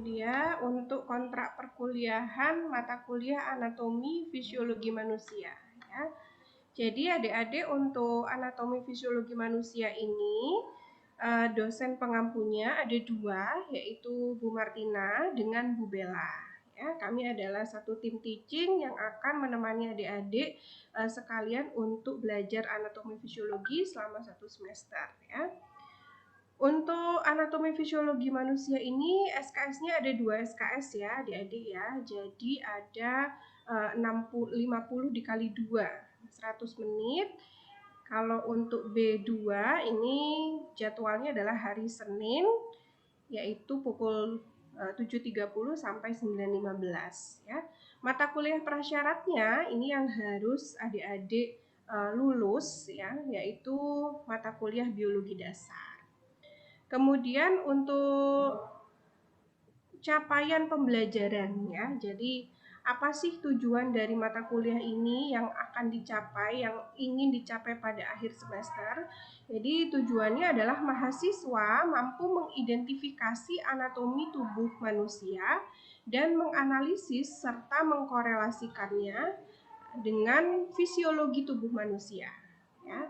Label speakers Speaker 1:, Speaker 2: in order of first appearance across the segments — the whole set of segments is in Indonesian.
Speaker 1: dia untuk kontrak perkuliahan mata kuliah anatomi fisiologi manusia ya. Jadi adik-adik untuk anatomi fisiologi manusia ini dosen pengampunya ada dua, yaitu Bu Martina dengan Bu Bella. Ya, kami adalah satu tim teaching yang akan menemani adik-adik sekalian untuk belajar anatomi fisiologi selama 1 semester ya. Untuk anatomi fisiologi manusia ini SKS-nya ada 2 SKS ya adik-adik ya. Jadi ada 50 dikali 2, 100 menit. Kalau untuk B2 ini jadwalnya adalah hari Senin, yaitu pukul 7.30 sampai 9.15 ya. Mata kuliah prasyaratnya ini yang harus adik-adik lulus ya, yaitu mata kuliah biologi dasar. Kemudian untuk capaian pembelajaran ya. Jadi apa sih tujuan dari mata kuliah ini yang akan dicapai, yang ingin dicapai pada akhir semester? Jadi tujuannya adalah mahasiswa mampu mengidentifikasi anatomi tubuh manusia dan menganalisis serta mengkorelasikannya dengan fisiologi tubuh manusia. Ya.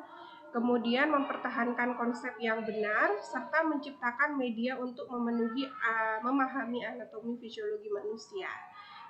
Speaker 1: Kemudian mempertahankan konsep yang benar serta menciptakan media untuk memahami anatomi fisiologi manusia.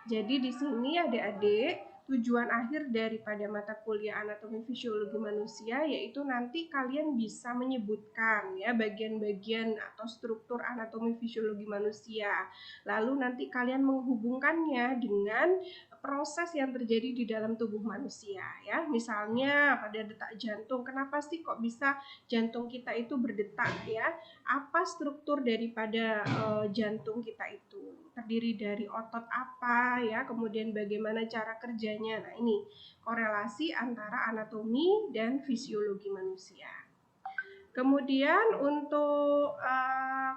Speaker 1: Jadi di sini adik-adik tujuan akhir daripada mata kuliah anatomi fisiologi manusia yaitu nanti kalian bisa menyebutkan ya bagian-bagian atau struktur anatomi fisiologi manusia. Lalu nanti kalian menghubungkannya dengan proses yang terjadi di dalam tubuh manusia ya. Misalnya pada detak jantung, kenapa sih kok bisa jantung kita itu berdetak ya? Apa struktur daripada jantung kita itu? Terdiri dari otot apa ya? Kemudian bagaimana cara kerjanya? Nah, ini korelasi antara anatomi dan fisiologi manusia. Kemudian untuk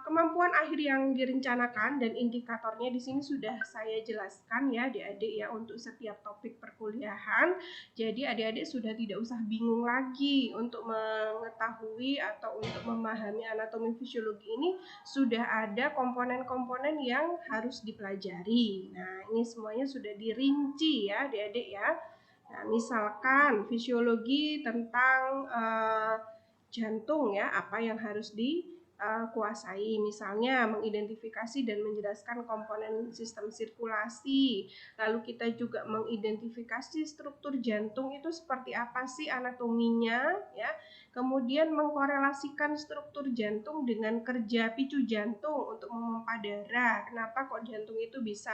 Speaker 1: kemampuan akhir yang direncanakan dan indikatornya di sini sudah saya jelaskan ya adik-adik ya untuk setiap topik perkuliahan. Jadi adik-adik sudah tidak usah bingung lagi untuk mengetahui atau untuk memahami anatomi fisiologi ini, sudah ada komponen-komponen yang harus dipelajari. Nah, ini semuanya sudah dirinci ya adik-adik ya. Nah, misalkan fisiologi tentang jantung ya, apa yang harus dikuasai, misalnya mengidentifikasi dan menjelaskan komponen sistem sirkulasi. Lalu kita juga mengidentifikasi struktur jantung itu seperti apa sih anatominya ya. Kemudian mengkorelasikan struktur jantung dengan kerja picu jantung untuk memompa darah. Kenapa kok jantung itu bisa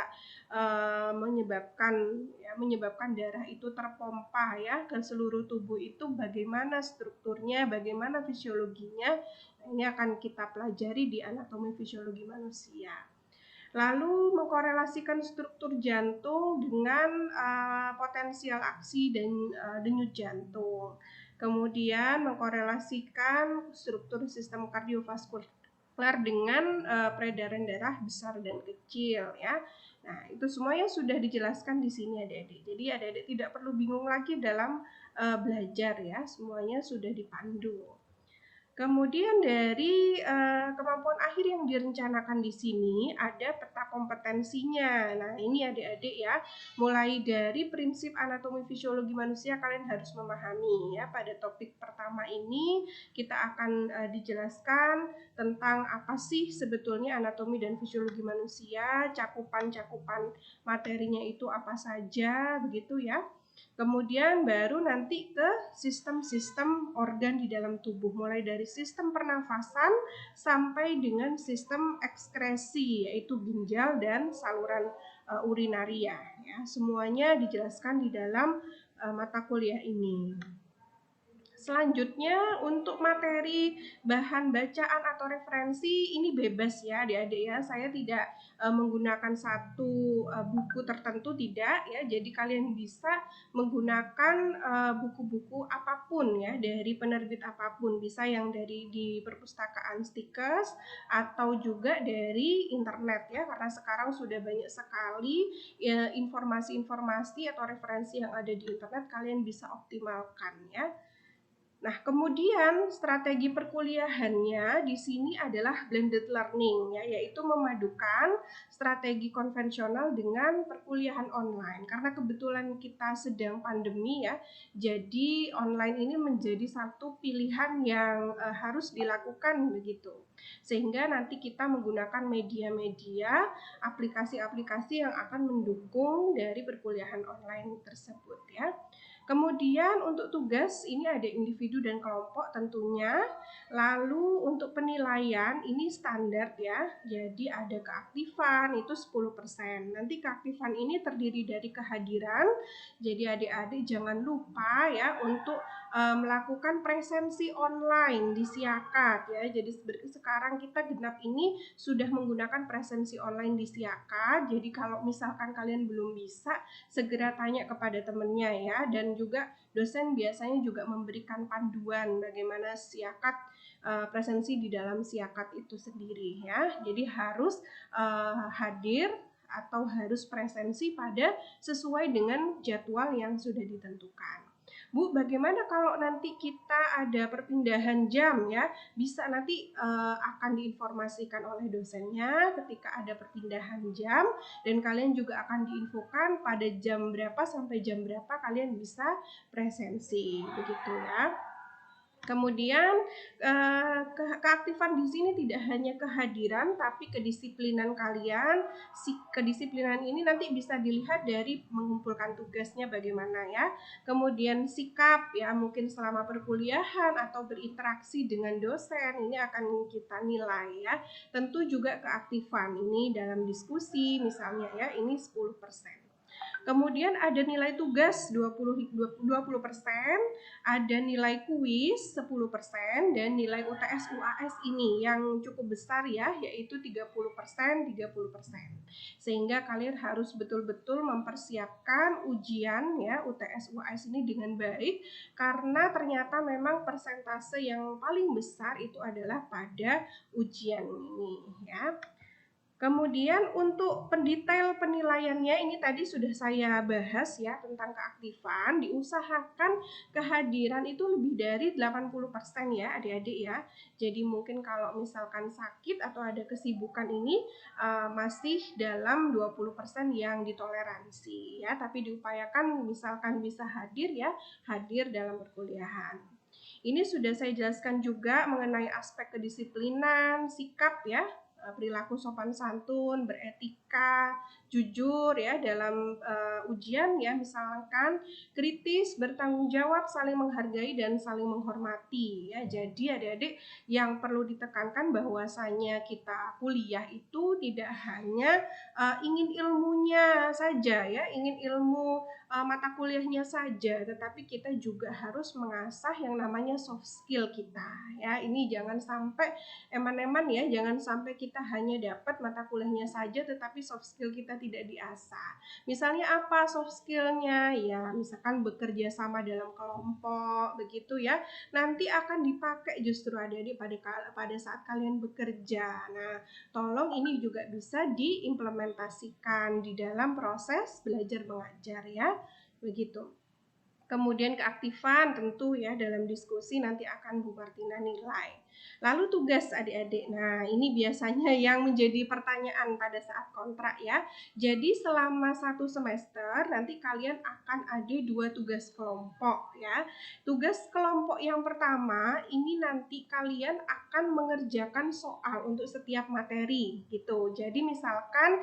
Speaker 1: menyebabkan darah itu terpompa ya ke seluruh tubuh itu, bagaimana strukturnya, bagaimana fisiologinya. Ini akan kita pelajari di anatomi fisiologi manusia. Lalu mengkorelasikan struktur jantung dengan potensial aksi dan denyut jantung. Kemudian mengkorelasikan struktur sistem kardiovaskuler dengan peredaran darah besar dan kecil ya. Nah, itu semuanya sudah dijelaskan di sini adik-adik. Jadi adik-adik tidak perlu bingung lagi dalam belajar ya, semuanya sudah dipandu. Kemudian dari kemampuan akhir yang direncanakan di sini ada peta kompetensinya. Nah, ini adik-adik ya, mulai dari prinsip anatomi fisiologi manusia kalian harus memahami ya. Pada topik pertama ini kita akan dijelaskan tentang apa sih sebetulnya anatomi dan fisiologi manusia, cakupan-cakupan materinya itu apa saja, begitu ya. Kemudian baru nanti ke sistem-sistem organ di dalam tubuh, mulai dari sistem pernafasan sampai dengan sistem ekskresi, yaitu ginjal dan saluran urinaria ya. Semuanya dijelaskan di dalam mata kuliah ini. Selanjutnya untuk materi bahan bacaan atau referensi ini bebas ya adik-adik ya. Saya tidak menggunakan satu buku tertentu, tidak ya. Jadi kalian bisa menggunakan buku-buku apapun ya, dari penerbit apapun. Bisa yang dari di perpustakaan Stikes atau juga dari internet ya, karena sekarang sudah banyak sekali ya, informasi-informasi atau referensi yang ada di internet, kalian bisa optimalkan ya. Nah, kemudian strategi perkuliahannya di sini adalah blended learning, ya, yaitu memadukan strategi konvensional dengan perkuliahan online. Karena kebetulan kita sedang pandemi, ya, jadi online ini menjadi satu pilihan yang harus dilakukan begitu. Sehingga nanti kita menggunakan media-media, aplikasi-aplikasi yang akan mendukung dari perkuliahan online tersebut, ya. Kemudian untuk tugas ini ada individu dan kelompok tentunya. Lalu untuk penilaian ini standar, ya. Jadi ada keaktifan itu 10%. Nanti keaktifan ini terdiri dari kehadiran. Jadi adik-adik jangan lupa, ya, untuk melakukan presensi online di Siakat, ya. Jadi sekarang kita genap ini sudah menggunakan presensi online di Siakat. Jadi kalau misalkan kalian belum bisa, segera tanya kepada temannya, ya. Dan juga dosen biasanya juga memberikan panduan bagaimana Siakat, presensi di dalam Siakat itu sendiri, ya. Jadi harus hadir atau harus presensi pada sesuai dengan jadwal yang sudah ditentukan. Bu, bagaimana kalau nanti kita ada perpindahan jam, ya? Bisa nanti akan diinformasikan oleh dosennya ketika ada perpindahan jam, dan kalian juga akan diinfokan pada jam berapa sampai jam berapa kalian bisa presensi, begitu, ya. Kemudian keaktifan di sini tidak hanya kehadiran tapi kedisiplinan kalian. Kedisiplinan ini nanti bisa dilihat dari mengumpulkan tugasnya bagaimana, ya. Kemudian sikap, ya, mungkin selama perkuliahan atau berinteraksi dengan dosen ini akan kita nilai, ya. Tentu juga keaktifan ini dalam diskusi misalnya, ya, ini 10%. Kemudian ada nilai tugas 20%, ada nilai kuis 10%, dan nilai UTS UAS ini yang cukup besar, ya, yaitu 30%, 30%. Sehingga kalian harus betul-betul mempersiapkan ujian, ya, UTS UAS ini dengan baik, karena ternyata memang persentase yang paling besar itu adalah pada ujian ini, ya. Kemudian untuk pendetail penilaiannya ini tadi sudah saya bahas, ya, tentang keaktifan. Diusahakan kehadiran itu lebih dari 80%, ya, adik-adik, ya. Jadi mungkin kalau misalkan sakit atau ada kesibukan ini masih dalam 20% yang ditoleransi, ya. Tapi diupayakan misalkan bisa hadir, ya, hadir dalam perkuliahan. Ini sudah saya jelaskan juga mengenai aspek kedisiplinan, sikap, ya, perilaku sopan santun, beretika, jujur, ya, dalam ujian, ya, misalkan kritis, bertanggung jawab, saling menghargai dan saling menghormati, ya. Jadi adik-adik yang perlu ditekankan bahwasanya kita kuliah itu tidak hanya ingin ilmunya saja, ya, ingin ilmu mata kuliahnya saja, tetapi kita juga harus mengasah yang namanya soft skill kita, ya. Ini jangan sampai eman-eman, ya, jangan sampai kita hanya dapat mata kuliahnya saja tetapi soft skill kita tidak diasah. Misalnya apa soft skillnya? Ya, misalkan bekerja sama dalam kelompok, begitu, ya. Nanti akan dipakai justru adik-adik pada saat kalian bekerja. Nah, tolong ini juga bisa diimplementasikan di dalam proses belajar mengajar, ya. Begitu. Kemudian keaktifan tentu, ya, dalam diskusi nanti akan Bu Martina nilai. Lalu tugas adik-adik. Nah, ini biasanya yang menjadi pertanyaan pada saat kontrak, ya. Jadi selama 1 semester nanti kalian akan ada 2 tugas kelompok, ya. Tugas kelompok yang pertama ini nanti kalian akan mengerjakan soal untuk setiap materi, gitu. Jadi misalkan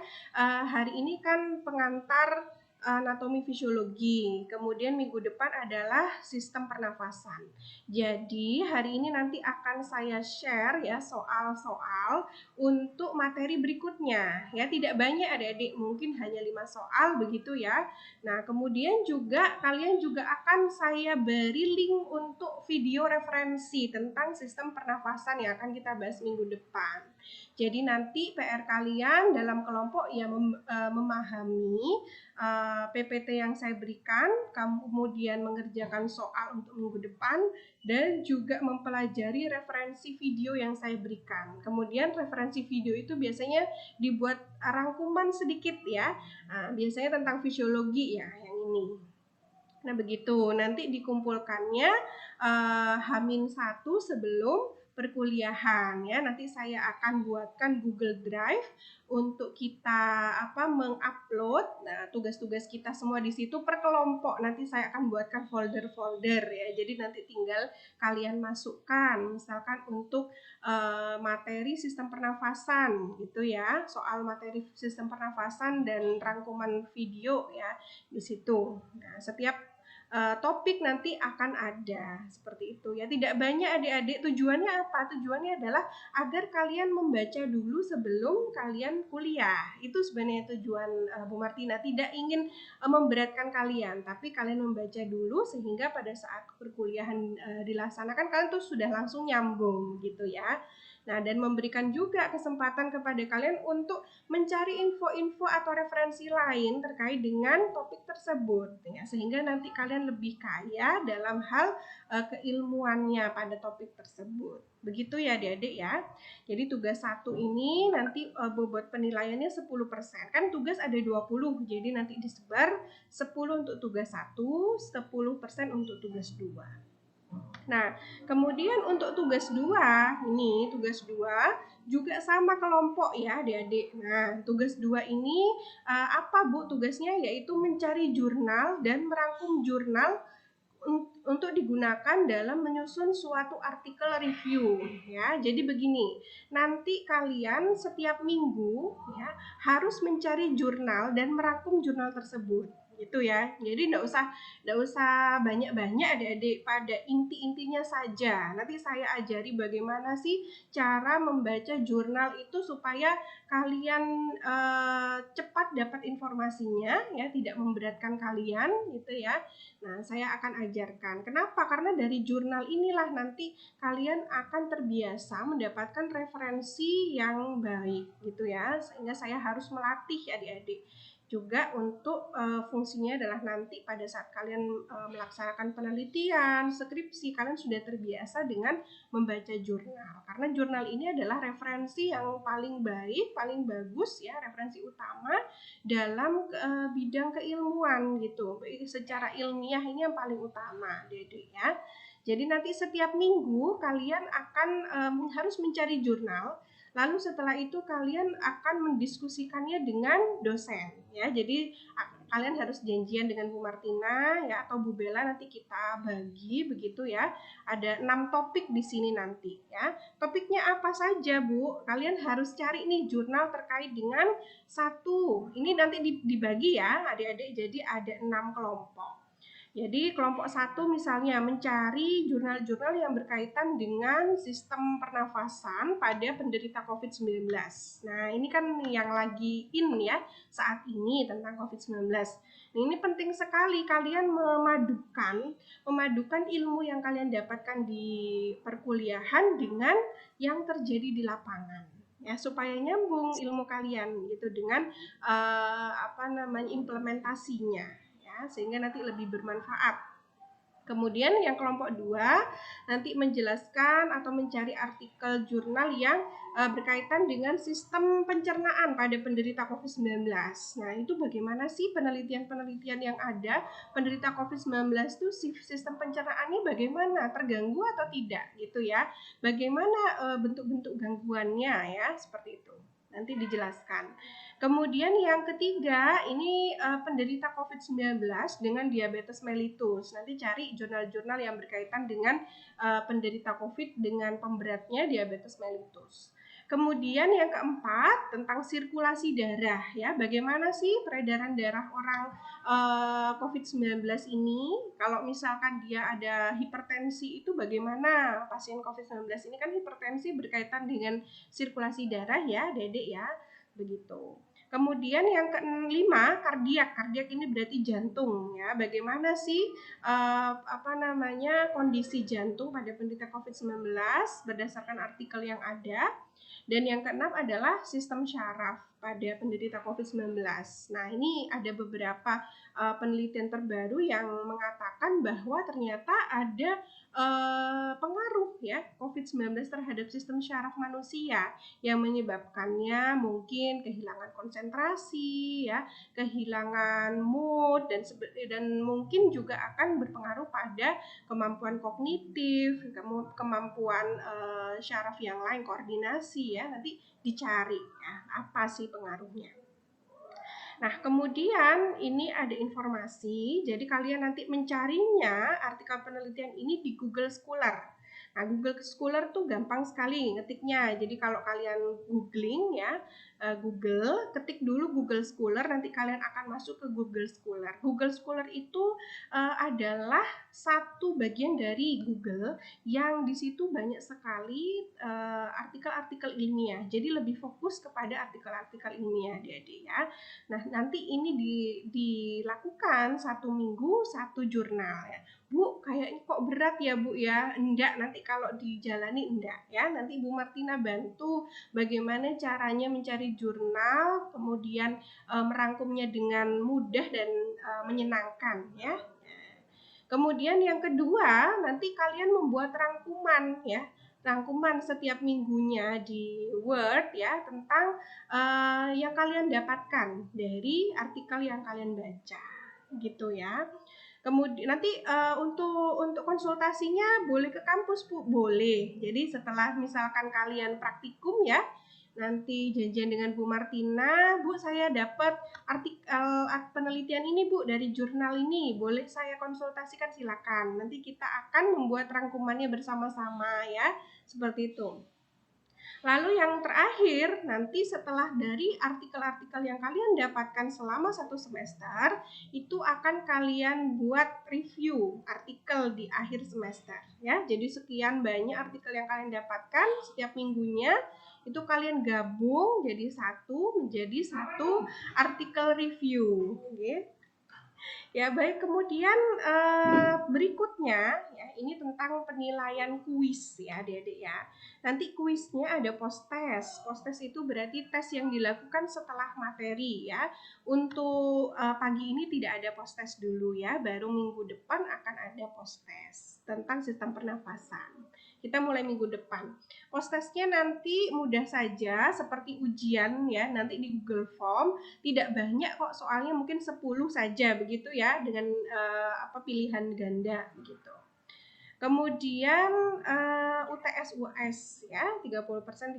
Speaker 1: hari ini kan pengantar anatomi fisiologi, kemudian minggu depan adalah sistem pernafasan. Jadi hari ini nanti akan saya share, ya, soal-soal untuk materi berikutnya, ya. Tidak banyak adik-adik, mungkin hanya 5 soal begitu, ya. Nah, kemudian juga kalian juga akan saya beri link untuk video referensi tentang sistem pernafasan yang akan kita bahas minggu depan. Jadi nanti PR kalian dalam kelompok, ya, memahami PPT yang saya berikan, kemudian mengerjakan soal untuk minggu depan, dan juga mempelajari referensi video yang saya berikan. Kemudian referensi video itu biasanya dibuat rangkuman sedikit, ya. Nah, biasanya tentang fisiologi, ya, yang ini. Nah, begitu. Nanti dikumpulkannya H-1 sebelum perkuliahan ya. Nanti saya akan buatkan Google Drive untuk kita mengupload tugas-tugas kita semua di situ per kelompok. Nanti saya akan buatkan folder-folder ya. Jadi nanti tinggal kalian masukkan misalkan untuk materi sistem pernafasan gitu ya. Soal materi sistem pernafasan dan rangkuman video ya di situ. Nah, setiap topik nanti akan ada seperti itu ya. Tidak banyak adik-adik. Tujuannya apa? Tujuannya adalah agar kalian membaca dulu sebelum kalian kuliah. Itu sebenarnya tujuan Bu Martina. Tidak ingin memberatkan kalian, tapi kalian membaca dulu sehingga pada saat perkuliahan dilaksanakan kalian tuh sudah langsung nyambung gitu ya. Nah, dan memberikan juga kesempatan kepada kalian untuk mencari info-info atau referensi lain terkait dengan topik tersebut ya, sehingga nanti kalian lebih kaya dalam hal keilmuannya pada topik tersebut. Begitu ya adik-adik ya. Jadi tugas 1 ini nanti bobot penilaiannya 10%. Kan tugas ada 20, jadi nanti disebar 10 untuk tugas 1, 10% untuk tugas 2. Nah, kemudian untuk tugas 2, ini tugas 2 juga sama kelompok ya adik-adik. Nah, tugas 2 ini apa Bu tugasnya? Yaitu mencari jurnal dan merangkum jurnal untuk digunakan dalam menyusun suatu artikel review ya. Jadi begini, nanti kalian setiap minggu ya harus mencari jurnal dan merangkum jurnal tersebut gitu ya. Jadi enggak usah banyak-banyak adik-adik, pada inti-intinya saja. Nanti saya ajari bagaimana sih cara membaca jurnal itu supaya kalian cepat dapat informasinya ya, tidak memberatkan kalian gitu ya. Nah, saya akan ajarkan. Kenapa? Karena dari jurnal inilah nanti kalian akan terbiasa mendapatkan referensi yang baik gitu ya. Sehingga saya harus melatih adik-adik. Juga untuk fungsinya adalah nanti pada saat kalian melaksanakan penelitian, skripsi, kalian sudah terbiasa dengan membaca jurnal. Karena jurnal ini adalah referensi yang paling baik, paling bagus ya, referensi utama dalam bidang keilmuan gitu. Secara ilmiah ini yang paling utama, Dede ya. Jadi nanti setiap minggu kalian akan harus mencari jurnal. Lalu setelah itu kalian akan mendiskusikannya dengan dosen ya. Jadi kalian harus janjian dengan Bu Martina ya atau Bu Bella, nanti kita bagi begitu ya. Ada 6 topik di sini nanti ya. Topiknya apa saja Bu? Kalian harus cari nih jurnal terkait dengan satu. Ini nanti dibagi ya adik-adik, jadi ada 6 kelompok. Jadi kelompok 1 misalnya mencari jurnal-jurnal yang berkaitan dengan sistem pernafasan pada penderita COVID-19. Nah, ini kan yang lagi in ya saat ini tentang COVID-19. Nah, ini penting sekali kalian memadukan ilmu yang kalian dapatkan di perkuliahan dengan yang terjadi di lapangan. Ya, supaya nyambung ilmu kalian gitu dengan implementasinya. Sehingga nanti lebih bermanfaat. Kemudian yang kelompok 2 nanti menjelaskan atau mencari artikel jurnal yang berkaitan dengan sistem pencernaan pada penderita COVID-19. Nah, itu bagaimana sih penelitian-penelitian yang ada penderita COVID-19 itu sistem pencernaannya bagaimana, terganggu atau tidak gitu ya. Bagaimana bentuk-bentuk gangguannya ya, seperti itu. Nanti dijelaskan. Kemudian yang ketiga, ini penderita COVID-19 dengan diabetes mellitus. Nanti cari jurnal-jurnal yang berkaitan dengan penderita COVID dengan pemberatnya diabetes mellitus. Kemudian yang keempat, tentang sirkulasi darah ya. Bagaimana sih peredaran darah orang COVID-19 ini? Kalau misalkan dia ada hipertensi, itu bagaimana pasien COVID-19 ini? Kan hipertensi berkaitan dengan sirkulasi darah ya, Dedek ya. Begitu. Kemudian yang kelima, kardiak. Kardiak ini berarti jantung ya. Bagaimana sih kondisi jantung pada penderita COVID-19 berdasarkan artikel yang ada. Dan yang keenam adalah sistem syaraf pada penderita COVID-19. Nah, ini ada beberapa penelitian terbaru yang mengatakan bahwa ternyata ada pengaruh ya COVID-19 terhadap sistem syaraf manusia yang menyebabkannya mungkin kehilangan konsentrasi ya, kehilangan mood dan mungkin juga akan berpengaruh pada kemampuan kognitif, kemampuan syaraf yang lain, koordinasi ya. Nanti dicari ya, apa sih pengaruhnya. Nah, kemudian ini ada informasi, jadi kalian nanti mencarinya artikel penelitian ini di Google Scholar. Nah, Google Scholar tuh gampang sekali ngetiknya. Jadi kalau kalian googling ya, Google, ketik dulu Google Scholar, nanti kalian akan masuk ke Google Scholar. Google Scholar itu adalah satu bagian dari Google yang di situ banyak sekali artikel-artikel ilmiah. Jadi lebih fokus kepada artikel-artikel ilmiah, adik-adik ya. Nah, nanti ini dilakukan 1 minggu 1 jurnal ya. Bu, kayaknya kok berat ya Bu ya? Enggak, nanti kalau dijalani enggak ya. Nanti Bu Martina bantu bagaimana caranya mencari jurnal, kemudian merangkumnya dengan mudah dan menyenangkan ya. Kemudian yang kedua, nanti kalian membuat rangkuman ya. Rangkuman setiap minggunya di Word ya tentang yang kalian dapatkan dari artikel yang kalian baca gitu ya. Kemudian nanti untuk konsultasinya boleh ke kampus Bu, boleh. Jadi setelah misalkan kalian praktikum ya, nanti janjian dengan Bu Martina, Bu saya dapat artikel penelitian ini Bu dari jurnal ini, boleh saya konsultasikan, silakan. Nanti kita akan membuat rangkumannya bersama-sama ya, seperti itu. Lalu yang terakhir, nanti setelah dari artikel-artikel yang kalian dapatkan selama 1 semester, itu akan kalian buat review artikel di akhir semester ya. Jadi sekian banyak artikel yang kalian dapatkan setiap minggunya, itu kalian gabung jadi menjadi satu artikel review gitu. Ya baik, kemudian berikutnya ya ini tentang penilaian kuis ya adik-adik ya. Nanti kuisnya ada post-test. Post-test itu berarti tes yang dilakukan setelah materi ya. Untuk pagi ini tidak ada post-test dulu ya, baru minggu depan akan ada post-test tentang sistem pernafasan. Kita mulai minggu depan. Post-testnya nanti mudah saja seperti ujian ya, nanti di Google Form, tidak banyak kok soalnya mungkin 10 saja begitu ya dengan pilihan ganda begitu. Kemudian UTS US ya 30% 30%.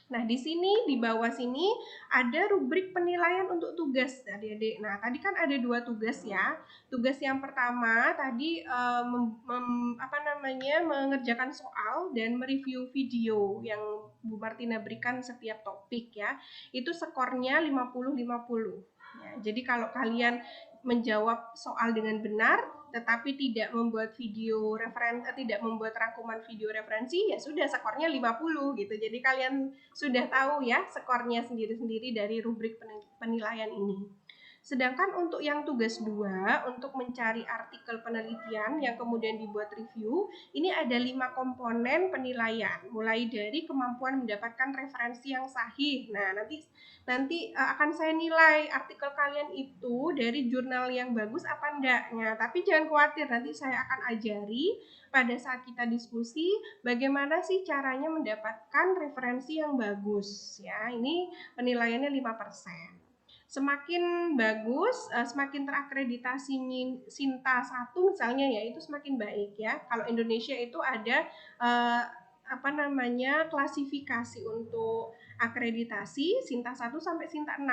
Speaker 1: Nah, di sini di bawah sini ada rubrik penilaian untuk tugas adik-adik. Nah, tadi kan ada 2 tugas ya. Tugas yang pertama tadi mengerjakan soal dan mereview video yang Bu Martina berikan setiap topik ya. Itu skornya 50-50. Ya, jadi kalau kalian menjawab soal dengan benar tetapi tidak membuat tidak membuat rangkuman video referensi, ya sudah skornya 50 gitu. Jadi kalian sudah tahu ya skornya sendiri-sendiri dari rubrik penilaian ini. Sedangkan untuk yang tugas 2, untuk mencari artikel penelitian yang kemudian dibuat review, ini ada 5 komponen penilaian, mulai dari kemampuan mendapatkan referensi yang sahih. Nah, nanti akan saya nilai artikel kalian itu dari jurnal yang bagus apa enggaknya. Tapi jangan khawatir, nanti saya akan ajari pada saat kita diskusi bagaimana sih caranya mendapatkan referensi yang bagus ya. Ini penilaiannya 5%. Semakin bagus, semakin terakreditasi Sinta 1 misalnya ya, itu semakin baik ya. Kalau Indonesia itu ada klasifikasi untuk akreditasi Sinta 1 sampai Sinta 6.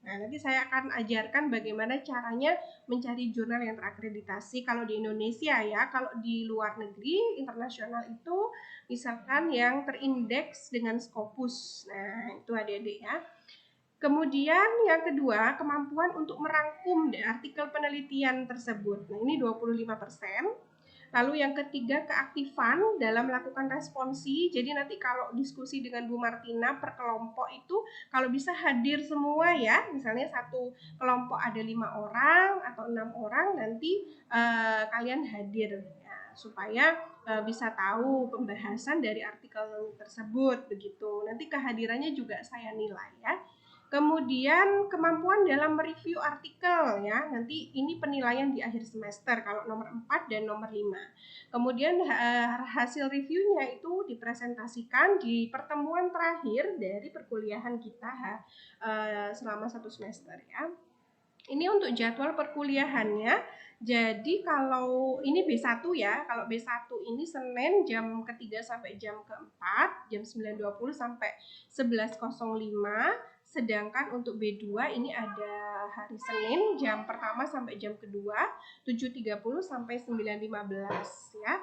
Speaker 1: Nah, nanti saya akan ajarkan bagaimana caranya mencari jurnal yang terakreditasi kalau di Indonesia ya. Kalau di luar negeri, internasional itu misalkan yang terindeks dengan Scopus. Nah, itu adik-adik ya. Kemudian yang kedua, kemampuan untuk merangkum artikel penelitian tersebut. Nah, ini 25%. Lalu yang ketiga, keaktifan dalam melakukan responsi. Jadi nanti kalau diskusi dengan Bu Martina per kelompok itu kalau bisa hadir semua ya. Misalnya satu kelompok ada 5 orang atau 6 orang, nanti kalian hadir ya, supaya bisa tahu pembahasan dari artikel tersebut begitu. Nanti kehadirannya juga saya nilai ya. Kemudian kemampuan dalam mereview artikel ya. Nanti ini penilaian di akhir semester kalau nomor 4 dan nomor 5. Kemudian hasil reviewnya itu dipresentasikan di pertemuan terakhir dari perkuliahan kita selama 1 semester ya. Ini untuk jadwal perkuliahannya. Jadi kalau ini B1 ya, kalau B1 ini Senin jam ketiga sampai jam keempat, jam 9.20 sampai 11.05. Sedangkan untuk B2 ini ada hari Senin jam pertama sampai jam kedua 7.30 sampai 9.15 ya.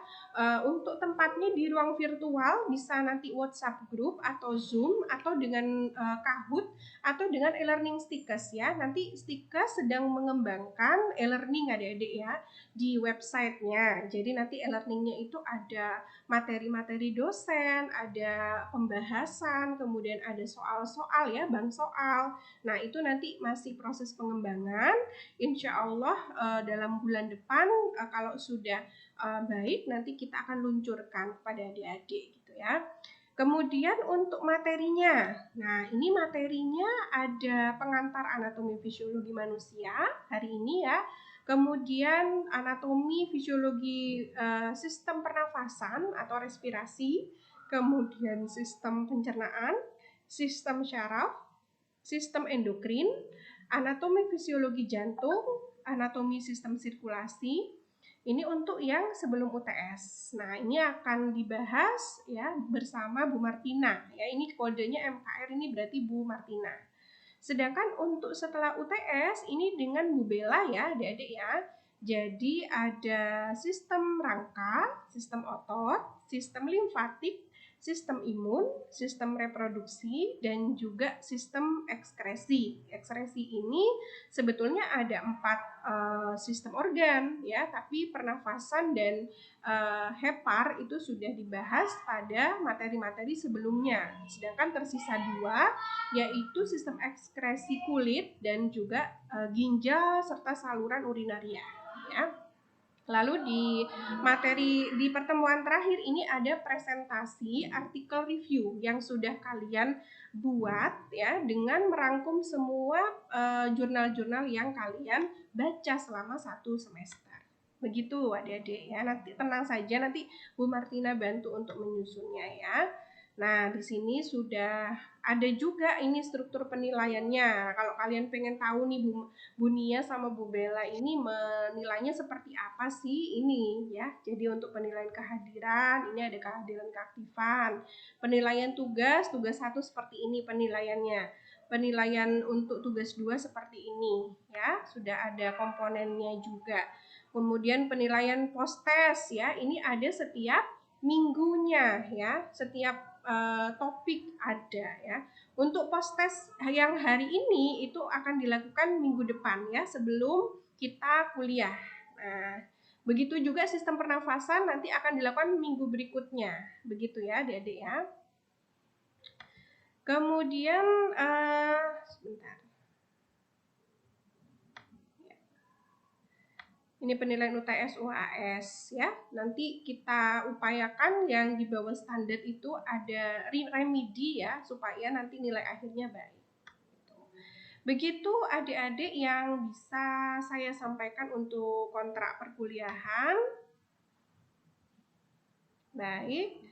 Speaker 1: Untuk tempatnya di ruang virtual bisa nanti WhatsApp group atau Zoom atau dengan Kahoot atau dengan e-learning Stikes ya. Nanti Stikes sedang mengembangkan e-learning adik-adik ya di websitenya. Jadi nanti e-learningnya itu ada materi-materi dosen, ada pembahasan, kemudian ada soal-soal ya, bank soal. Nah itu nanti masih proses pengembangan. Insya Allah dalam bulan depan kalau sudah baik nanti kita akan luncurkan kepada adik-adik gitu ya. Kemudian untuk materinya, nah ini materinya ada pengantar anatomi fisiologi manusia hari ini ya. Kemudian anatomi fisiologi sistem pernafasan atau respirasi, kemudian sistem pencernaan, sistem syaraf, sistem endokrin, anatomi fisiologi jantung, anatomi sistem sirkulasi. Ini untuk yang sebelum UTS. Nah, ini akan dibahas ya bersama Bu Martina. Ya, ini kodenya MKR ini berarti Bu Martina. Sedangkan untuk setelah UTS ini dengan Bu Bella ya, adik-adik ya. Jadi ada sistem rangka, sistem otot, sistem limfatik, sistem imun, sistem reproduksi, dan juga sistem ekskresi. Ekskresi ini sebetulnya ada 4 sistem organ ya, tapi pernafasan dan hepar itu sudah dibahas pada materi-materi sebelumnya. Sedangkan tersisa 2 yaitu sistem ekskresi kulit dan juga ginjal serta saluran urinaria ya. Lalu di materi di pertemuan terakhir ini ada presentasi artikel review yang sudah kalian buat ya dengan merangkum semua jurnal-jurnal yang kalian baca selama 1 semester. Begitu adik-adik ya. Nanti tenang saja, nanti Bu Martina bantu untuk menyusunnya ya. Nah, di sini sudah ada juga ini struktur penilaiannya. Kalau kalian pengen tahu nih Bu Nia sama Bu Bella ini menilainya seperti apa sih ini ya. Jadi untuk penilaian kehadiran, ini ada kehadiran keaktifan. Penilaian tugas 1 seperti ini penilaiannya. Penilaian untuk tugas 2 seperti ini ya. Sudah ada komponennya juga. Kemudian penilaian post-test ya. Ini ada setiap minggunya ya. Setiap topik ada ya. Untuk post-test yang hari ini itu akan dilakukan minggu depan ya sebelum kita kuliah. Nah, begitu juga sistem pernafasan nanti akan dilakukan minggu berikutnya. Begitu ya adik-adik ya. Kemudian sebentar. Ini penilaian UTS UAS ya. Nanti kita upayakan yang di bawah standar itu ada remedi ya supaya nanti nilai akhirnya baik. Begitu adik-adik yang bisa saya sampaikan untuk kontrak perkuliahan. Baik.